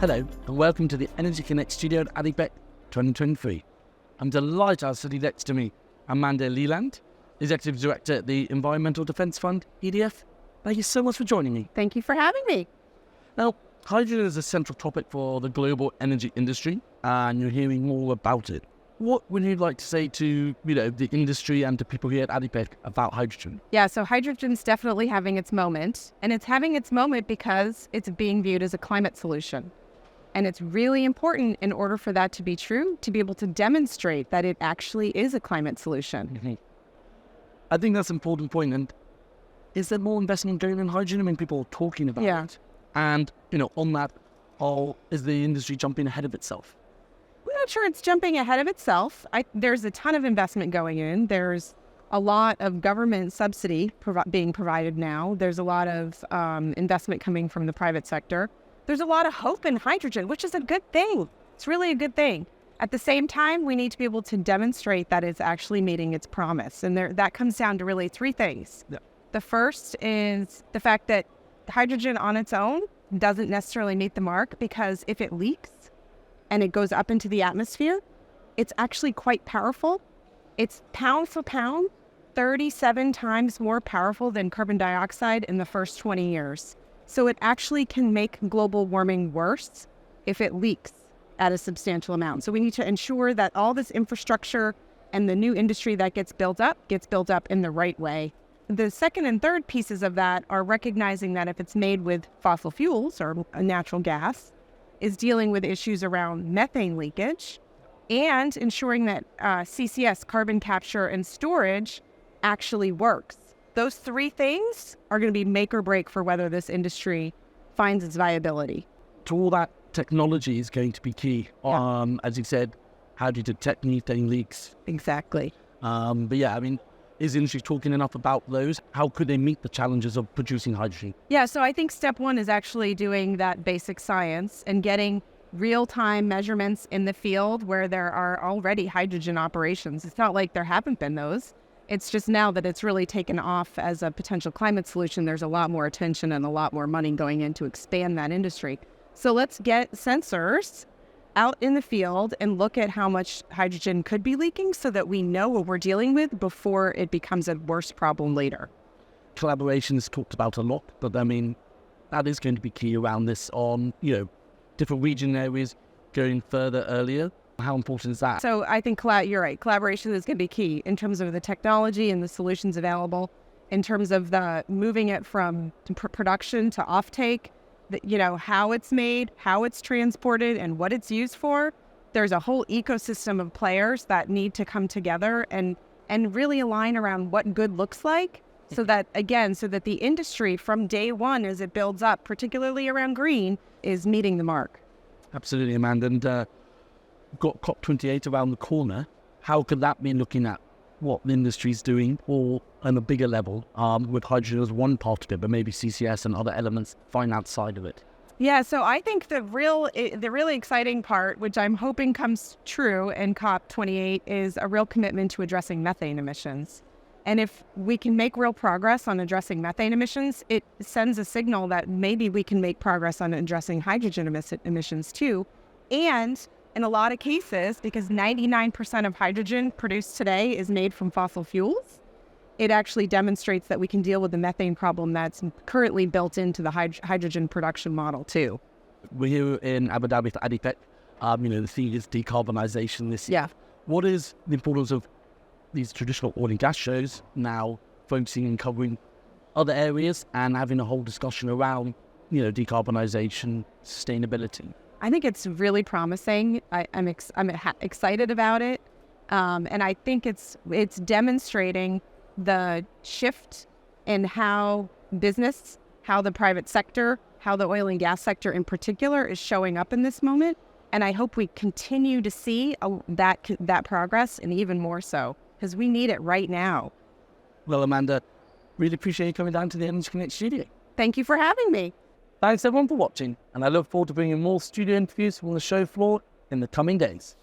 Hello and welcome to the Energy Connect studio at ADIPEC 2023. I'm delighted to have sitting next to me Amanda Leland, Executive Director at the Environmental Defence Fund, EDF. Thank you so much for joining me. Thank you for having me. Now, hydrogen is a central topic for the global energy industry and you're hearing more about it. What would you like to say to the industry and to people here at ADIPEC about hydrogen? Yeah, so hydrogen's definitely having its moment, and it's having its moment because it's being viewed as a climate solution. And it's really important in order for that to be true, to be able to demonstrate that it actually is a climate solution. Mm-hmm. I think that's an important point. And is there more investment going in hydrogen? I mean, people are talking about it. And, on that, is the industry jumping ahead of itself? We're not sure it's jumping ahead of itself. There's a ton of investment going in. There's a lot of government subsidy being provided now. There's a lot of investment coming from the private sector. There's a lot of hope in hydrogen, which is a good thing. It's really a good thing. At the same time, we need to be able to demonstrate that it's actually meeting its promise. And that comes down to really three things. Yeah. The first is the fact that hydrogen on its own doesn't necessarily meet the mark, because if it leaks and it goes up into the atmosphere, it's actually quite powerful. It's pound for pound, 37 times more powerful than carbon dioxide in the first 20 years. So it actually can make global warming worse if it leaks at a substantial amount. So we need to ensure that all this infrastructure and the new industry that gets built up in the right way. The second and third pieces of that are recognizing that if it's made with fossil fuels or natural gas, is dealing with issues around methane leakage and ensuring that CCS, carbon capture and storage, actually works. Those three things are going to be make or break for whether this industry finds its viability. To all that, technology is going to be key. Yeah. As you said, how do you detect methane leaks? Exactly. Is the industry talking enough about those? How could they meet the challenges of producing hydrogen? Yeah, so I think step one is actually doing that basic science and getting real-time measurements in the field where there are already hydrogen operations. It's not like there haven't been those. It's just now that it's really taken off as a potential climate solution, there's a lot more attention and a lot more money going in to expand that industry. So let's get sensors out in the field and look at how much hydrogen could be leaking so that we know what we're dealing with before it becomes a worse problem later. Collaboration is talked about a lot, but that is going to be key around this on, different region areas going further earlier. How important is that? So I think you're right. Collaboration is going to be key in terms of the technology and the solutions available, in terms of the moving it from production to offtake, how it's made, how it's transported, and what it's used for. There's a whole ecosystem of players that need to come together and really align around what good looks like, so that the industry from day one as it builds up, particularly around green, is meeting the mark. Absolutely, Amanda. And got COP28 around the corner. How could that be looking at what the industry's doing, or on a bigger level, with hydrogen as one part of it, but maybe CCS and other elements fine outside of it? Yeah, so I think the really exciting part, which I'm hoping comes true in COP28, is a real commitment to addressing methane emissions. And if we can make real progress on addressing methane emissions, it sends a signal that maybe we can make progress on addressing hydrogen emissions too. And in a lot of cases, because 99% of hydrogen produced today is made from fossil fuels, it actually demonstrates that we can deal with the methane problem that's currently built into the hydrogen production model too. We're here in Abu Dhabi for ADIPEC. The theme is decarbonisation this year. Yeah. What is the importance of these traditional oil and gas shows now focusing and covering other areas and having a whole discussion around, decarbonisation, sustainability? I think it's really promising. I'm excited about it, and I think it's demonstrating the shift in how business, how the private sector, how the oil and gas sector in particular is showing up in this moment. And I hope we continue to see that progress, and even more so, because we need it right now. Well, Amanda, really appreciate you coming down to the Energy Connect studio. Thank you for having me. Thanks everyone for watching, and I look forward to bringing more studio interviews from the show floor in the coming days.